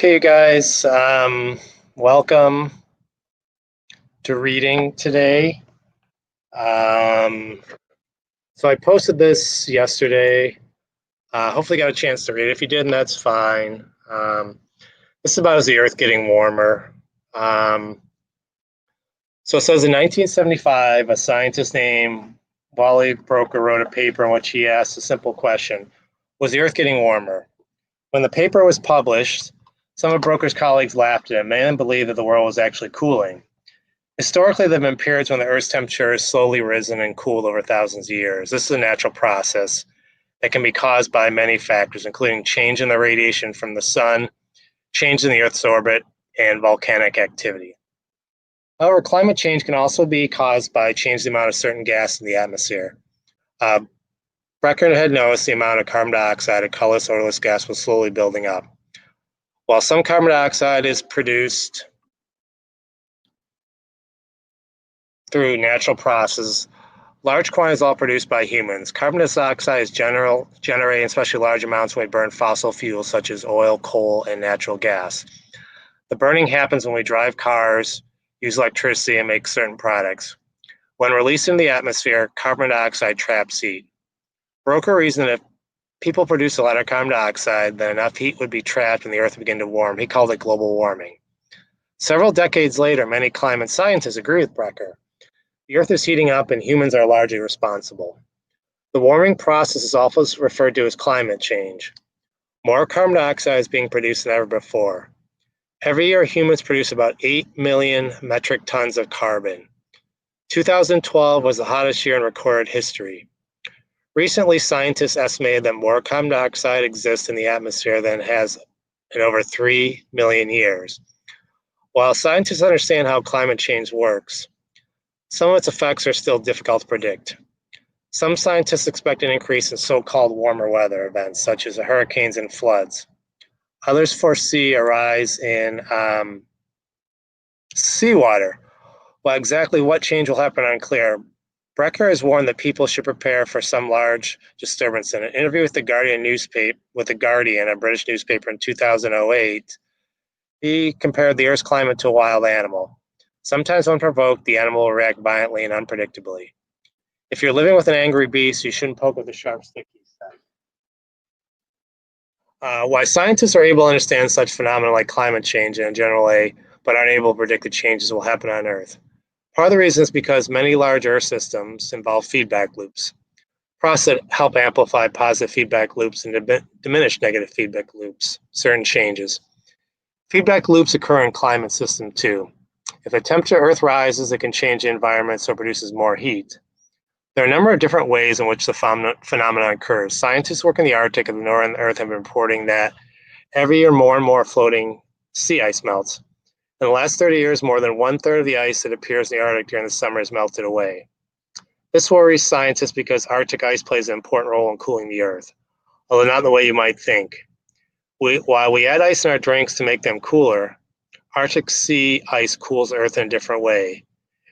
Okay, you guys, welcome to reading today. Um, so I posted this yesterday. Hopefully, got a chance to read it. If you didn't, that's fine. This is about the Earth getting warmer. So it says in 1975, a scientist named Wally Broecker wrote a paper in which he asked a simple question: was the Earth getting warmer? When the paper was published, some of Broca's colleagues laughed at him. Many of them believed that the world was actually cooling. Historically, there have been periods when the Earth's temperature has slowly risen and cooled over thousands of years. This is a natural process that can be caused by many factors, including change in the radiation from the sun, change in the Earth's orbit, and volcanic activity. However, climate change can also be caused by changing the amount of certain gas in the atmosphere. Uh, Broecker had noticed the amount of carbon dioxide, a colorless, odorless gas, was slowly building up. While some carbon dioxide is produced through natural processes, large quantities are all produced by humans. Carbon dioxide is generated in especially large amounts when we burn fossil fuels such as oil, coal, and natural gas. The burning happens when we drive cars, use electricity, and make certain products. When released into the atmosphere, carbon dioxide traps heat. Broecker reasoned that if people produce a lot of carbon dioxide, then enough heat would be trapped and the Earth would begin to warm. He called it global warming. Several decades later, many climate scientists agree with Broecker. The Earth is heating up and humans are largely responsible. The warming process is often referred to as climate change. More carbon dioxide is being produced than ever before. Every year, humans produce about 8 million metric tons of carbon. 2012 was the hottest year in recorded history. Recently, scientists estimated that more carbon dioxide exists in the atmosphere than it has in over 3 million years. While scientists understand how climate change works, some of its effects are still difficult to predict. Some scientists expect an increase in so-called warmer weather events, such as hurricanes and floods. Others foresee a rise in seawater. While exactly what change will happen is unclear, Broecker has warned that people should prepare for some large disturbance. In an interview with the Guardian, a British newspaper in 2008, he compared the Earth's climate to a wild animal. Sometimes when provoked, the animal will react violently and unpredictably. If you're living with an angry beast, you shouldn't poke with a sharp stick, he said. Why scientists are able to understand such phenomena like climate change in a general way, but aren't able to predict the changes that will happen on Earth. Part of the reason is because many large Earth systems involve feedback loops, processes that help amplify positive feedback loops and diminish negative feedback loops, certain changes. Feedback loops occur in climate systems too. If the temperature of Earth rises, it can change the environment so it produces more heat. There are a number of different ways in which the phenomenon occurs. Scientists working in the Arctic and the northern Earth have been reporting that every year more and more floating sea ice melts. In the last 30 years, more than one-third of the ice that appears in the Arctic during the summer has melted away. This worries scientists because Arctic ice plays an important role in cooling the Earth, although not in the way you might think. While we add ice in our drinks to make them cooler, Arctic sea ice cools Earth in a different way,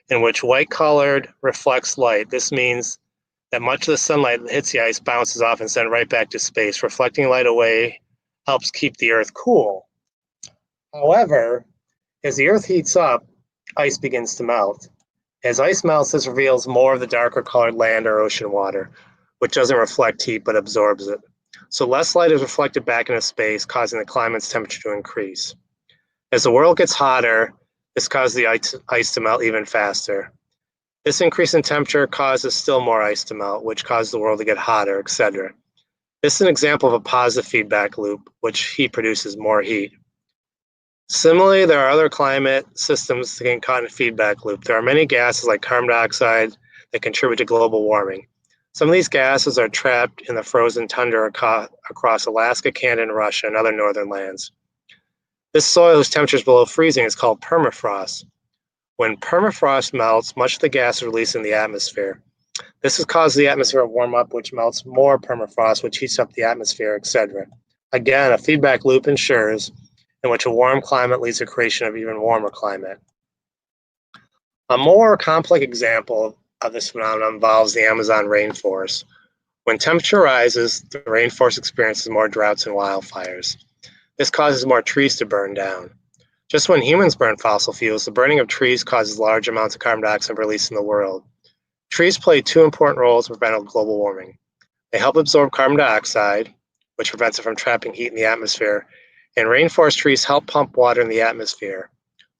in which white-colored reflects light. This means that much of the sunlight that hits the ice bounces off and sent right back to space. Reflecting light away helps keep the Earth cool. However, as the Earth heats up, ice begins to melt. As ice melts, this reveals more of the darker colored land or ocean water, which doesn't reflect heat but absorbs it. So less light is reflected back into space, causing the climate's temperature to increase. As the world gets hotter, this causes the ice to melt even faster. This increase in temperature causes still more ice to melt, which causes the world to get hotter, etc. This is an example of a positive feedback loop, which heat produces more heat. Similarly, there are other climate systems that get caught in a feedback loop. There are many gases like carbon dioxide that contribute to global warming. Some of these gases are trapped in the frozen tundra across Alaska, Canada, and Russia, and other northern lands. This soil whose temperature is below freezing is called permafrost. When permafrost melts, much of the gas is released in the atmosphere. This has caused the atmosphere to warm up, which melts more permafrost, which heats up the atmosphere, etc. Again, a feedback loop ensures in which a warm climate leads to the creation of even warmer climate. A more complex example of this phenomenon involves the Amazon rainforest. When temperature rises, the rainforest experiences more droughts and wildfires. This causes more trees to burn down. Just when humans burn fossil fuels, the burning of trees causes large amounts of carbon dioxide released in the world. Trees play two important roles to prevent global warming. They help absorb carbon dioxide, which prevents it from trapping heat in the atmosphere, and rainforest trees help pump water in the atmosphere.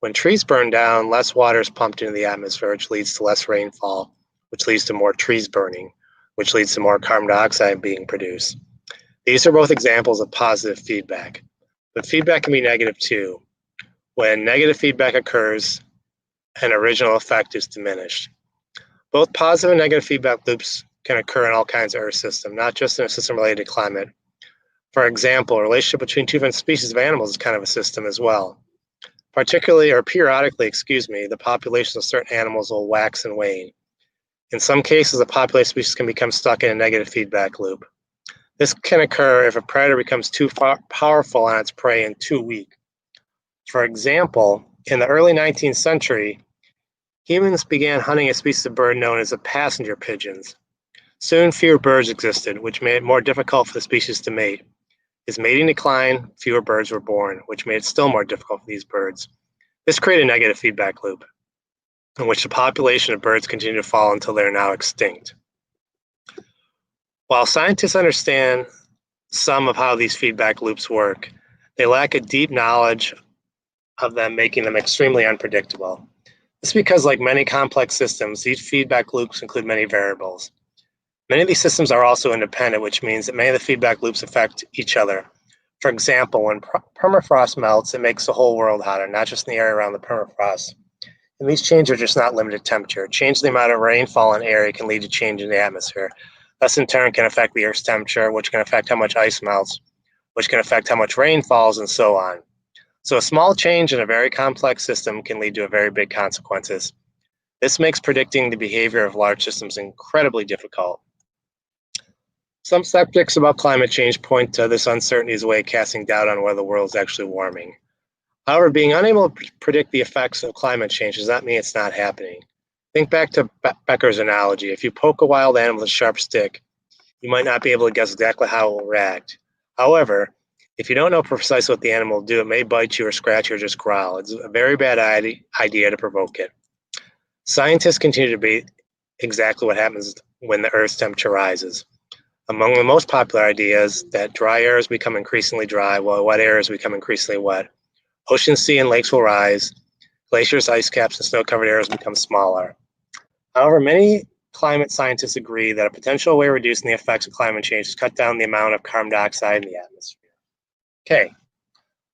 When trees burn down, less water is pumped into the atmosphere, which leads to less rainfall, which leads to more trees burning, which leads to more carbon dioxide being produced. These are both examples of positive feedback, but feedback can be negative too. When negative feedback occurs, an original effect is diminished. Both positive and negative feedback loops can occur in all kinds of Earth systems, not just in a system related to climate. For example, a relationship between two different species of animals is kind of a system as well. Periodically, the populations of certain animals will wax and wane. In some cases, a population species can become stuck in a negative feedback loop. This can occur if a predator becomes too powerful on its prey and too weak. For example, in the early 19th century, humans began hunting a species of bird known as the passenger pigeons. Soon, fewer birds existed, which made it more difficult for the species to mate. As mating declined, fewer birds were born, which made it still more difficult for these birds. This created a negative feedback loop, in which the population of birds continued to fall until they are now extinct. While scientists understand some of how these feedback loops work, they lack a deep knowledge of them, making them extremely unpredictable. This is because, like many complex systems, these feedback loops include many variables. Many of these systems are also independent, which means that many of the feedback loops affect each other. For example, when permafrost melts, it makes the whole world hotter, not just in the area around the permafrost. And these changes are just not limited to temperature. Change in the amount of rainfall in an area can lead to change in the atmosphere. This in turn can affect the Earth's temperature, which can affect how much ice melts, which can affect how much rain falls, and so on. So a small change in a very complex system can lead to very big consequences. This makes predicting the behavior of large systems incredibly difficult. Some skeptics about climate change point to this uncertainty as a way of casting doubt on whether the world is actually warming. However, being unable to predict the effects of climate change does not mean it's not happening. Think back to Becker's analogy. If you poke a wild animal with a sharp stick, you might not be able to guess exactly how it will react. However, if you don't know precisely what the animal will do, it may bite you or scratch you or just growl. It's a very bad idea to provoke it. Scientists continue to debate exactly what happens when the Earth's temperature rises. Among the most popular ideas that dry areas become increasingly dry while wet areas become increasingly wet. Oceans, sea, and lakes will rise. Glaciers, ice caps, and snow-covered areas become smaller. However, many climate scientists agree that a potential way of reducing the effects of climate change is cut down the amount of carbon dioxide in the atmosphere. Okay,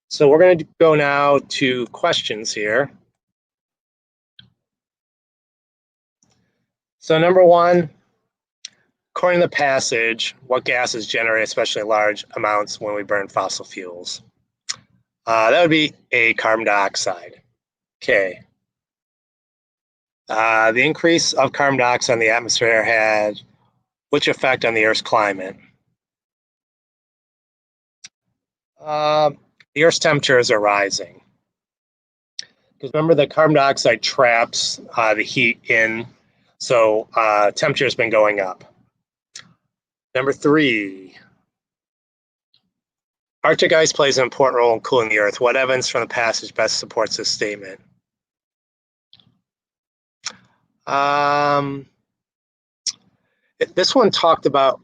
so we're going to go now to questions here. So number one, according to the passage, what gases generate especially large amounts when we burn fossil fuels? That would be A, carbon dioxide. Okay. The increase of carbon dioxide in the atmosphere had which effect on the Earth's climate? The Earth's temperatures are rising. Because remember that carbon dioxide traps the heat in, so temperature has been going up. Number three, Arctic ice plays an important role in cooling the Earth. What evidence from the passage best supports this statement? This one talked about,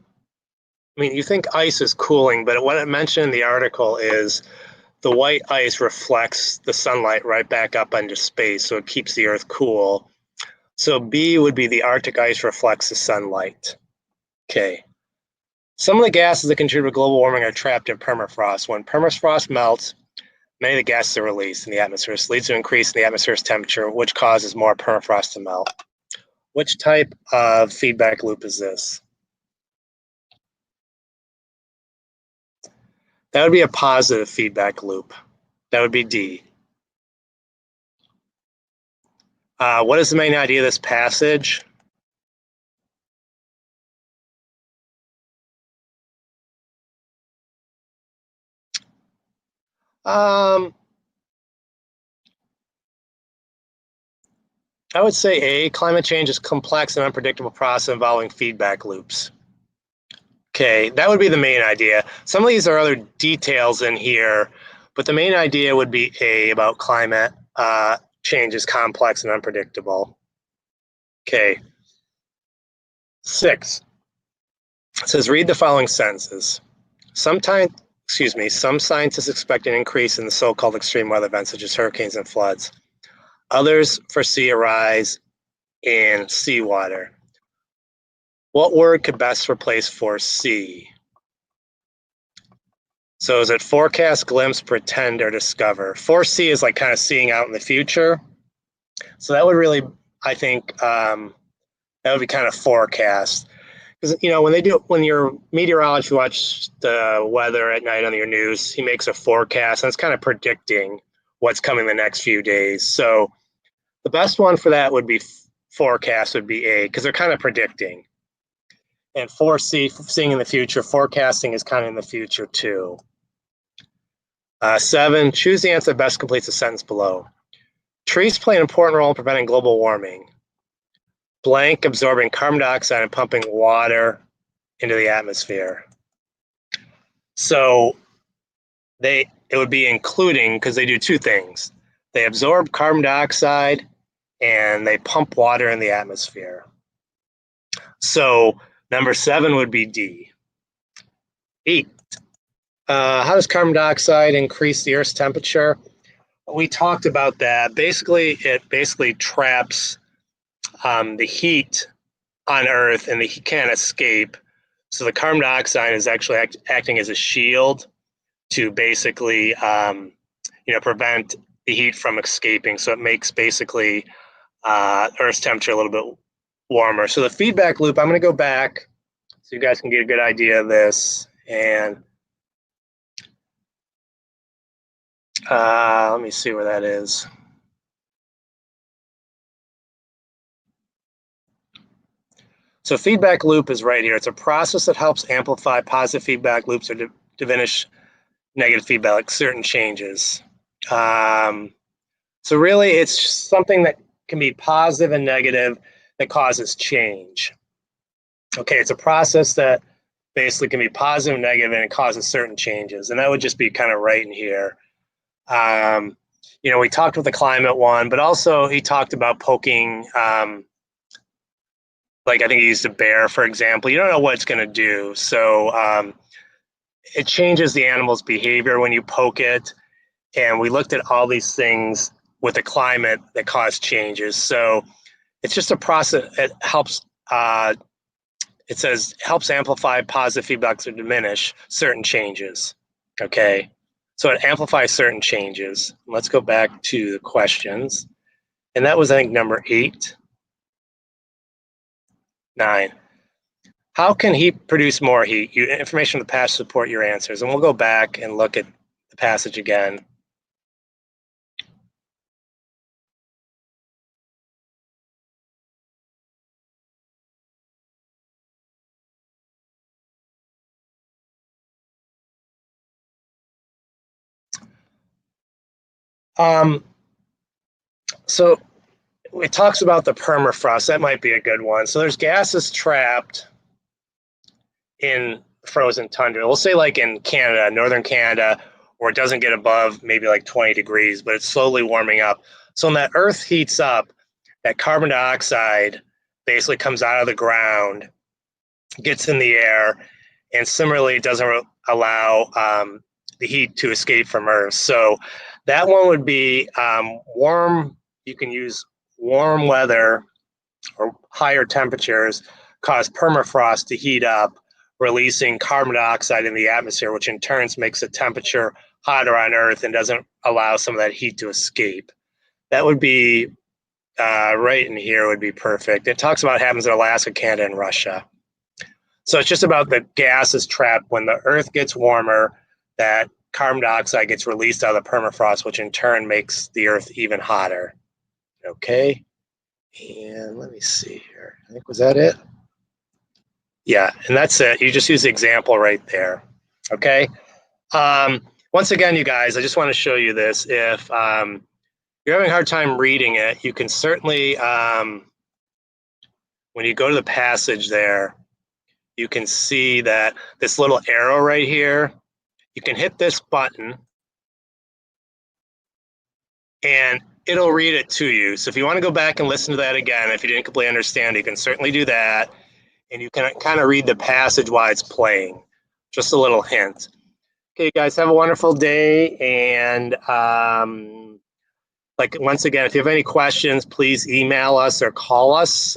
you think ice is cooling, but what it mentioned in the article is the white ice reflects the sunlight right back up into space, so it keeps the Earth cool. So B would be the Arctic ice reflects the sunlight. Okay. Some of the gases that contribute to global warming are trapped in permafrost. When permafrost melts, many of the gases are released in the atmosphere. This leads to an increase in the atmosphere's temperature, which causes more permafrost to melt. Which type of feedback loop is this? That would be a positive feedback loop. That would be D. What is the main idea of this passage? I would say A, climate change is a complex and unpredictable process involving feedback loops. Okay, that would be the main idea. Some of these are other details in here, but the main idea would be about climate change is complex and unpredictable. Okay. 6. It says read the following sentences. Some scientists expect an increase in the so-called extreme weather events such as hurricanes and floods. Others foresee a rise in seawater. What word could best replace foresee? So is it forecast, glimpse, pretend, or discover? Foresee is like kind of seeing out in the future. So that would really, I think, that would be kind of forecast. Because when your meteorologist watch the weather at night on your news, he makes a forecast, and it's kind of predicting what's coming the next few days. So the best one for that would be forecast, would be A, because they're kind of predicting. And foresee, seeing in the future, forecasting is kind of in the future too. 7, choose the answer that best completes the sentence below. Trees play an important role in preventing global warming. Blank, absorbing carbon dioxide and pumping water into the atmosphere. So it would be including, because they do two things. They absorb carbon dioxide and they pump water in the atmosphere. So number 7 would be D. 8. How does carbon dioxide increase the Earth's temperature? We talked about that. Basically, it traps the heat on Earth, and the heat can't escape. So the carbon dioxide is actually acting as a shield to basically, prevent the heat from escaping. So it makes basically Earth's temperature a little bit warmer. So the feedback loop, I'm going to go back so you guys can get a good idea of this. And let me see where that is. So feedback loop is right here. It's a process that helps amplify positive feedback loops or diminish negative feedback, like certain changes. So really, it's something that can be positive and negative that causes change. Okay, it's a process that basically can be positive and negative, and it causes certain changes. And that would just be kind of right in here. We talked with the climate one, but also he talked about poking, like I think he used a bear, for example. You don't know what it's going to do. So it changes the animal's behavior when you poke it. And we looked at all these things with the climate that cause changes. So it's just a process. It helps, it says, helps amplify positive feedback to diminish certain changes. Okay. So it amplifies certain changes. Let's go back to the questions. And that was, I think, number 8. 9. How can heat produce more heat? Information in the past support your answers. And we'll go back and look at the passage again. So it talks about the permafrost. That might be a good one. So there's gases trapped in frozen tundra. We'll say like in Canada, northern Canada, where it doesn't get above maybe like 20 degrees, but it's slowly warming up. So when that Earth heats up, that carbon dioxide basically comes out of the ground, gets in the air, and similarly, it doesn't allow the heat to escape from Earth. So that one would be warm. You can use warm weather or higher temperatures cause permafrost to heat up, releasing carbon dioxide in the atmosphere, which in turn makes the temperature hotter on Earth and doesn't allow some of that heat to escape. That would be right in here would be perfect. It talks about what happens in Alaska, Canada, and Russia. So it's just about the gases trapped when the Earth gets warmer, that carbon dioxide gets released out of the permafrost, which in turn makes the Earth even hotter. Okay. And let me see here. I think, was that it? Yeah, and that's it. You just use the example right there. Okay. Once again, you guys, I just want to show you this. If you're having a hard time reading it, you can certainly, when you go to the passage there, you can see that this little arrow right here, you can hit this button and it'll read it to you. So if you want to go back and listen to that again, if you didn't completely understand, you can certainly do that. And you can kind of read the passage while it's playing. Just a little hint. Okay, guys, have a wonderful day. And once again, if you have any questions, please email us or call us.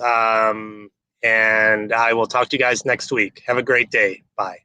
And I will talk to you guys next week. Have a great day. Bye.